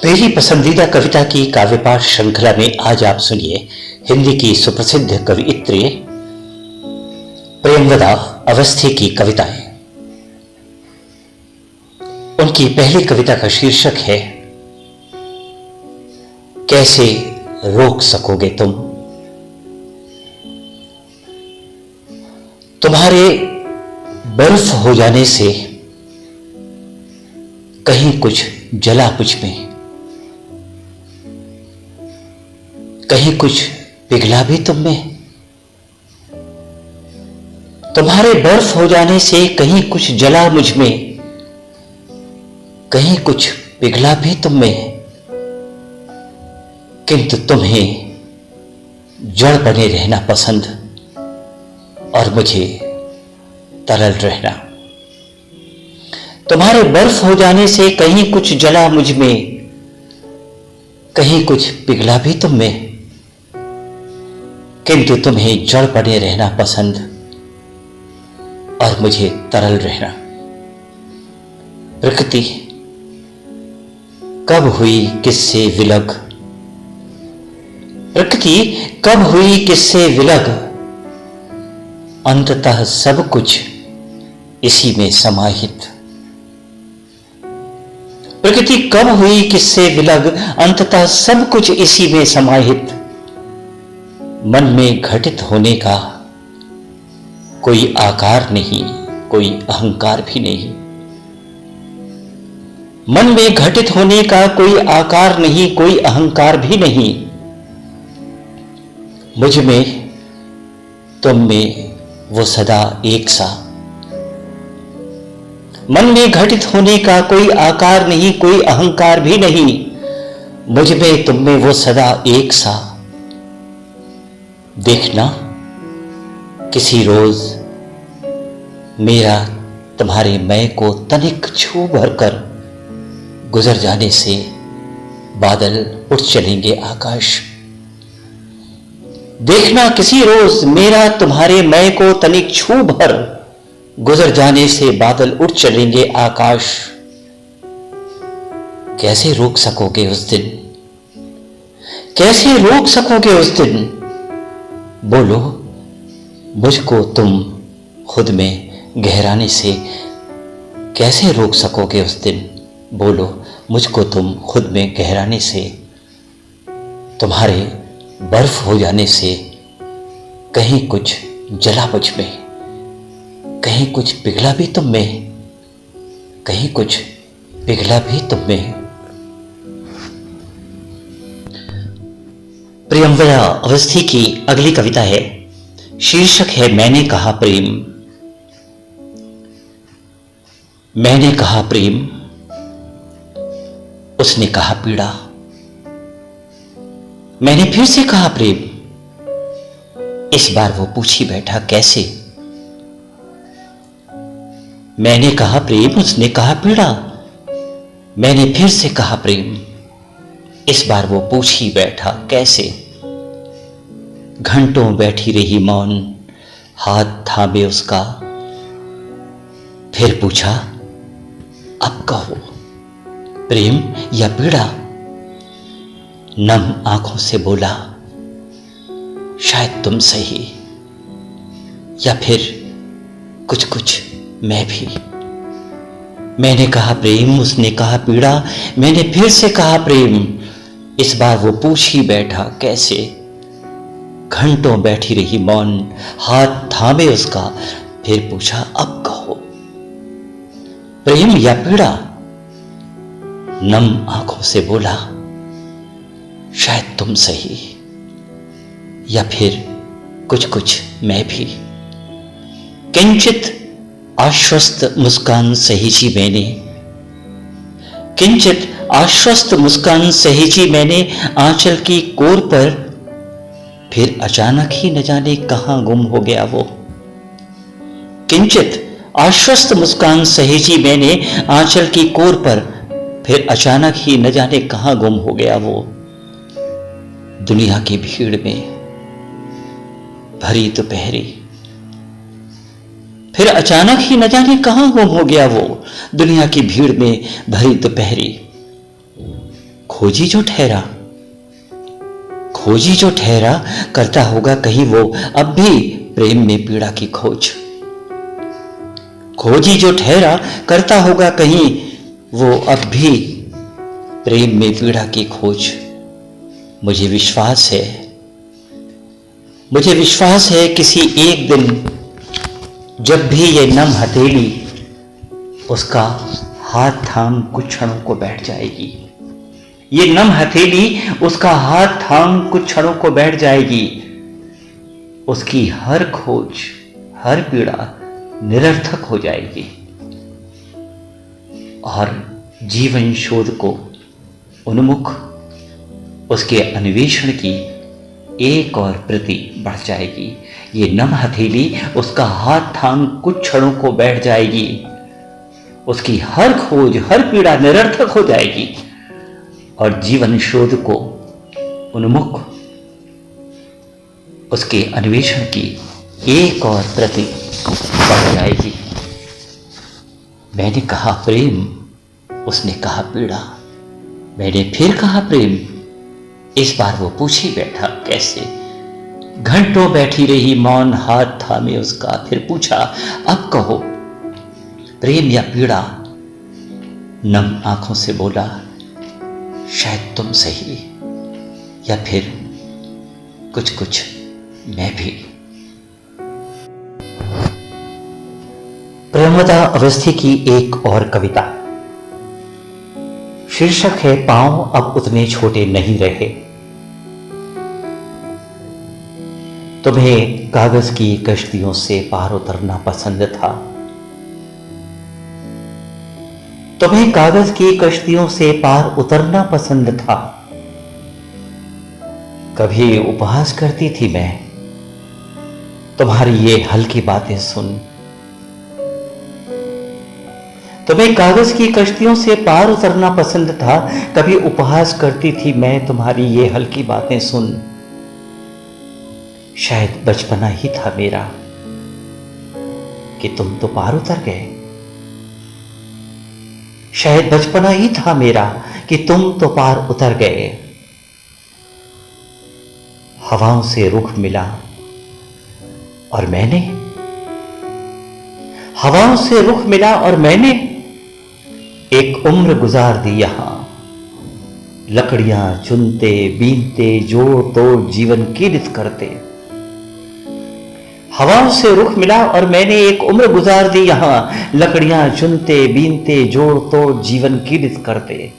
मेरी पसंदीदा कविता की काव्यपाठ श्रृंखला में आज आप सुनिए हिंदी की सुप्रसिद्ध कवियत्री प्रेमवदा अवस्थी की कविताएं। उनकी पहली कविता का शीर्षक है कैसे रोक सकोगे तुम। तुम्हारे बर्फ हो जाने से कहीं कुछ जला मुझ में, कहीं कुछ पिघला भी तुम में। तुम्हारे बर्फ हो जाने से कहीं कुछ जला मुझ में, कहीं कुछ पिघला भी तुम में। किंतु तुम्हें जड़ बने रहना पसंद और मुझे तरल रहना। तुम्हारे बर्फ हो जाने से कहीं कुछ जला मुझ में, कहीं कुछ पिघला भी तुम में। किंतु तुम्हें जड़ बने रहना पसंद और मुझे तरल रहना। प्रकृति कब हुई किससे विलग, प्रकृति कब हुई किससे विलग। अंततः सब कुछ इसी में समाहित। प्रकृति कब हुई किससे विलग, अंततः सब कुछ इसी में समाहित। मन में घटित होने का कोई आकार नहीं, कोई अहंकार भी नहीं। मन में घटित होने का कोई आकार नहीं, कोई अहंकार भी नहीं। मुझ में तुम में वो सदा एक सा। मन में घटित होने का कोई आकार नहीं, कोई अहंकार भी नहीं। मुझ में तुम में वो सदा एक सा। देखना किसी रोज मेरा तुम्हारे मैं को तनिक छू भरकर गुजर जाने से बादल उठ चलेंगे आकाश। देखना किसी रोज मेरा तुम्हारे मैं को तनिक छू भर गुजर जाने से बादल उठ चलेंगे आकाश। कैसे रोक सकोगे उस दिन, कैसे रोक सकोगे उस दिन। बोलो मुझको तुम खुद में गहराने से कैसे रोक सकोगे उस दिन। बोलो मुझको तुम खुद में गहराने से। तुम्हारे बर्फ हो जाने से कहीं कुछ जला मुझ में, कहीं कुछ पिघला भी तुम में, कहीं कुछ पिघला भी तुम में। प्रेमवदा अवस्थी की अगली कविता है, शीर्षक है मैंने कहा प्रेम। मैंने कहा प्रेम, उसने कहा पीड़ा। मैंने फिर से कहा प्रेम, इस बार वो पूछी बैठा कैसे। मैंने कहा प्रेम, उसने कहा पीड़ा। मैंने फिर से कहा प्रेम, इस बार वो पूछी बैठा कैसे। घंटों बैठी रही मौन, हाथ थामे उसका। फिर पूछा अब कहो प्रेम या पीड़ा। नम आंखों से बोला शायद तुम सही, या फिर कुछ कुछ मैं भी। मैंने कहा प्रेम, उसने कहा पीड़ा। मैंने फिर से कहा प्रेम, इस बार वो पूछ ही बैठा कैसे। घंटों बैठी रही मौन, हाथ थामे उसका। फिर पूछा अब कहो प्रेम या पीड़ा। नम आंखों से बोला शायद तुम सही, या फिर कुछ कुछ मैं भी। किंचित आश्वस्त मुस्कान सहेजी मैंने, किंचित आश्वस्त मुस्कान सहेजी मैंने आंचल की कोर पर। फिर अचानक ही न जाने कहां गुम हो गया वो। किंचित आश्वस्त मुस्कान सहेजी मैंने आंचल की कोर पर। फिर अचानक ही न जाने कहां गुम हो गया वो। दुनिया की भीड़ में भरी दोपहरी। फिर अचानक ही न जाने कहां गुम हो गया वो। दुनिया की भीड़ में भरी दोपहरी। खोजी जो ठहरा, खोजी जो ठहरा, करता होगा कहीं वो अब भी प्रेम में पीड़ा की खोज। खोजी जो ठहरा, करता होगा कहीं वो अब भी प्रेम में पीड़ा की खोज। मुझे विश्वास है, मुझे विश्वास है किसी एक दिन जब भी ये नम हथेली उसका हाथ थाम कुछ क्षणों को बैठ जाएगी, ये नम हथेली उसका हाथ थाम कुछ क्षणों को बैठ जाएगी, उसकी हर खोज, हर पीड़ा निरर्थक हो जाएगी और जीवन शोध को उन्मुख उसके अन्वेषण की एक और प्रति बढ़ जाएगी। ये नम हथेली उसका हाथ थाम कुछ क्षणों को बैठ जाएगी, उसकी हर खोज, हर पीड़ा निरर्थक हो जाएगी और जीवन शोध को उन्मुख उसके अन्वेषण की एक और प्रति बढ़ जाएगी। मैंने कहा प्रेम, उसने कहा पीड़ा, मैंने फिर कहा प्रेम, इस बार वो पूछ ही बैठा कैसे। घंटों बैठी रही मौन, हाथ थामे उसका, फिर पूछा अब कहो प्रेम या पीड़ा। नम आंखों से बोला शायद तुम सही या फिर कुछ कुछ मैं भी। प्रेमदा अवस्थी की एक और कविता, शीर्षक है पांव अब उतने छोटे नहीं रहे। तुम्हें कागज की कश्तियों से पार उतरना पसंद था, तुम्हें कागज की कश्तियों से पार उतरना पसंद था। कभी उपहास करती थी मैं तुम्हारी ये हल्की बातें सुन, तुम्हें कागज की कश्तियों से पार उतरना पसंद था। कभी उपहास करती थी मैं तुम्हारी ये हल्की बातें सुन। शायद बचपना ही था मेरा कि तुम तो पार उतर गए, शायद बचपना ही था मेरा कि तुम तो पार उतर गए। हवाओं से रुख मिला और मैंने, हवाओं से रुख मिला और मैंने एक उम्र गुजार दी यहां, लकड़ियां चुनते बीनते जोड़ तोड़ जीवन की रित करते। हवाओं से रुख मिला और मैंने एक उम्र गुजार दी यहां, लकड़ियां चुनते बीनते जोड़ तोड़ जीवन की रित करते।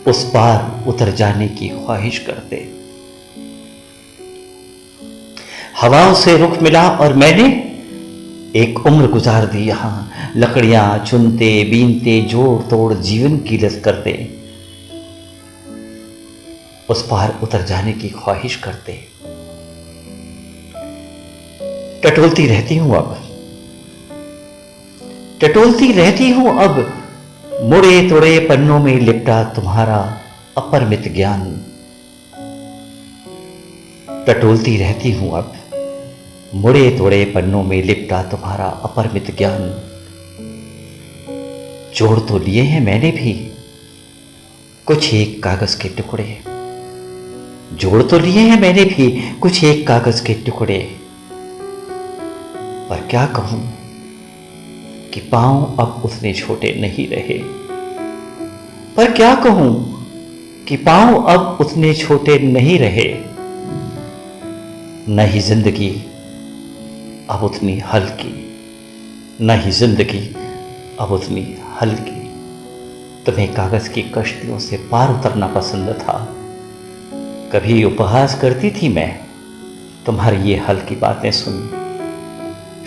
उस पार उतर जाने की ख्वाहिश करते। हवाओं से रुख मिला और मैंने एक उम्र गुजार दी यहां, लकड़ियां चुनते बीनते जोड़ तोड़ जीवन की रस करते। उस पार उतर जाने की ख्वाहिश करते। टटोलती रहती हूं अब, टटोलती रहती हूं अब, मुड़े तुड़े पन्नों में लिपटा तुम्हारा अपरिमित ज्ञान। टटोलती रहती हूं अब, मुड़े तोड़े पन्नों में लिपटा तुम्हारा अपरिमित ज्ञान। जोड़ तो लिए हैं मैंने भी कुछ एक कागज के टुकड़े, जोड़ तो लिए हैं मैंने भी कुछ एक कागज के टुकड़े। पर क्या कहूं कि पांव अब उतने छोटे नहीं रहे, पर क्या कहूं कि पांव अब उतने छोटे नहीं रहे। न ही जिंदगी अब उतनी हल्की, न ही जिंदगी अब उतनी हल्की। तुम्हें कागज की कश्तियों से पार उतरना पसंद था। कभी उपहास करती थी मैं तुम्हारी ये हल्की बातें सुन।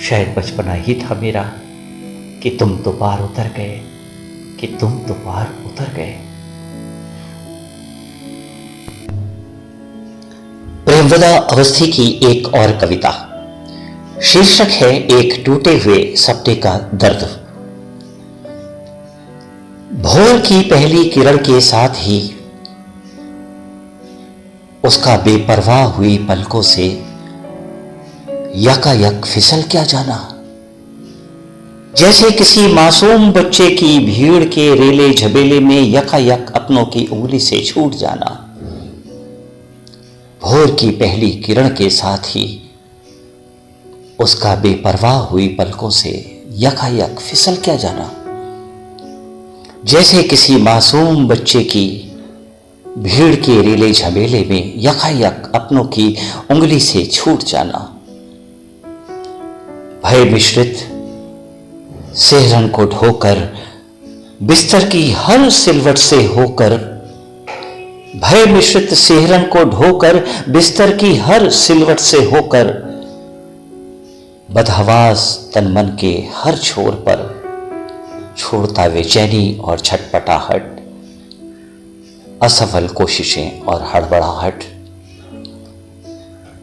शायद बचपना ही था मेरा कि तुम तो पार उतर गए, कि तुम तो पार उतर गए। प्रेमदा अवस्थी की एक और कविता, शीर्षक है एक टूटे हुए सपने का दर्द। भोर की पहली किरण के साथ ही उसका बेपरवाह हुई पलकों से यकायक फिसल क्या जाना। जैसे किसी मासूम बच्चे की भीड़ के रेले झबेले में यकायक अपनों की उंगली से छूट जाना, भोर की पहली किरण के साथ ही उसका बेपरवाह हुई पलकों से यकायक फिसल क्या जाना। जैसे किसी मासूम बच्चे की भीड़ के रेले झमेले में यकायक अपनों की उंगली से छूट जाना, भय मिश्रित सेहरन को ढोकर बिस्तर की हर सिलवट से होकर, भय मिश्रित सेहरन को ढोकर बिस्तर की हर सिलवट से होकर, बदहवास तन मन के हर छोर पर छोड़ता बेचैनी और छटपटाहट, असफल कोशिशें और हड़बड़ाहट।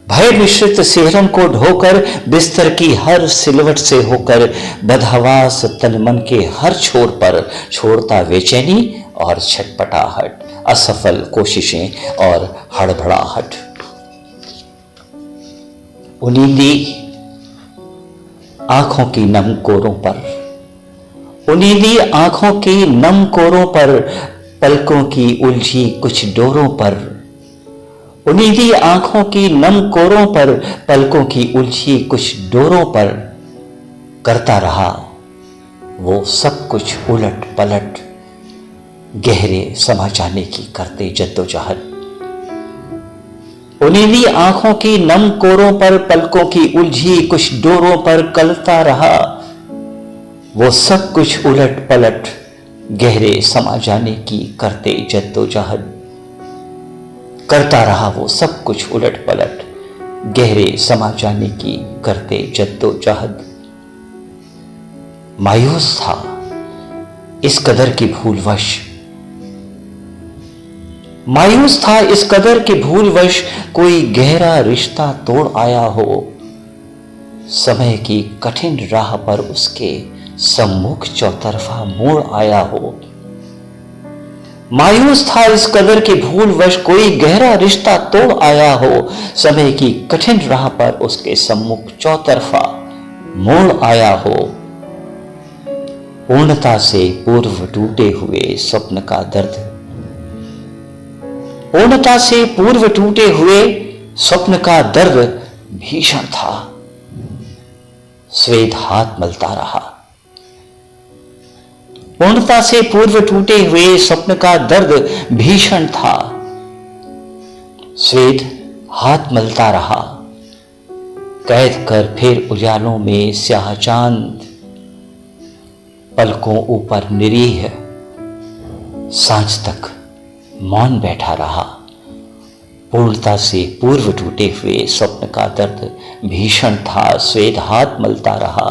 भय मिश्रित सेहरन को ढोकर बिस्तर की हर सिलवट से होकर, बदहवास तन मन के हर छोर पर छोड़ता बेचैनी और छटपटाहट, असफल कोशिशें और हड़बड़ाहट। उनींदी आंखों की नम कोरों पर, उनींदी आंखों की नम कोरों पर, पलकों की उलझी कुछ डोरों पर, उनींदी आंखों की नम कोरों पर, पलकों की उलझी कुछ डोरों पर, करता रहा वो सब कुछ उलट पलट, गहरे समा जाने की करते जद्दोजहद। उनींदी आंखों की नम कोरों पर, पलकों की उलझी कुछ डोरों पर, करता रहा वो सब कुछ उलट पलट, गहरे समा जाने की करते जद्दोजहद। करता रहा वो सब कुछ उलट पलट, गहरे समा जाने की करते जद्दोजहद। मायूस था इस कदर की भूलवश, मायूस था इस कदर के भूलवश, कोई गहरा रिश्ता तोड़ आया हो, समय की कठिन राह पर उसके सम्मुख चौतरफा मोड़ आया हो। मायूस था इस कदर के भूलवश, कोई गहरा रिश्ता तोड़ आया हो, समय की कठिन राह पर उसके सम्मुख चौतरफा मोड़ आया हो। पूर्णता से पूर्व टूटे हुए स्वप्न का दर्द, पूर्णता से पूर्व टूटे हुए स्वप्न का दर्द भीषण था। स्वेद हाथ मलता रहा, पूर्णता से पूर्व टूटे हुए स्वप्न का दर्द भीषण था। स्वेद हाथ मलता रहा, कैद कर फिर उजालों में स्याह चांद, पलकों ऊपर निरीह सांझ तक मौन बैठा रहा। पूर्णता से पूर्व टूटे हुए स्वप्न का दर्द भीषण था। स्वेद हाथ मलता रहा,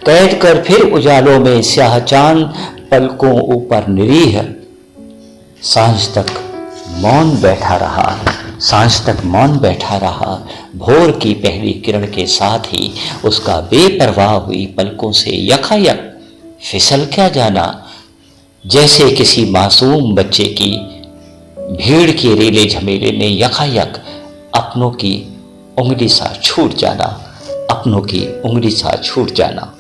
कैद कर फिर उजालों में स्याह चांद, पलकों ऊपर निरीह सांझ तक मौन बैठा रहा, सांझ तक मौन बैठा रहा। भोर की पहली किरण के साथ ही उसका बेपरवाह हुई पलकों से यकायक फिसल क्या जाना। जैसे किसी मासूम बच्चे की भीड़ के रेले झमेले में यकायक अपनों की उंगली सा छूट जाना, अपनों की उंगली सा छूट जाना।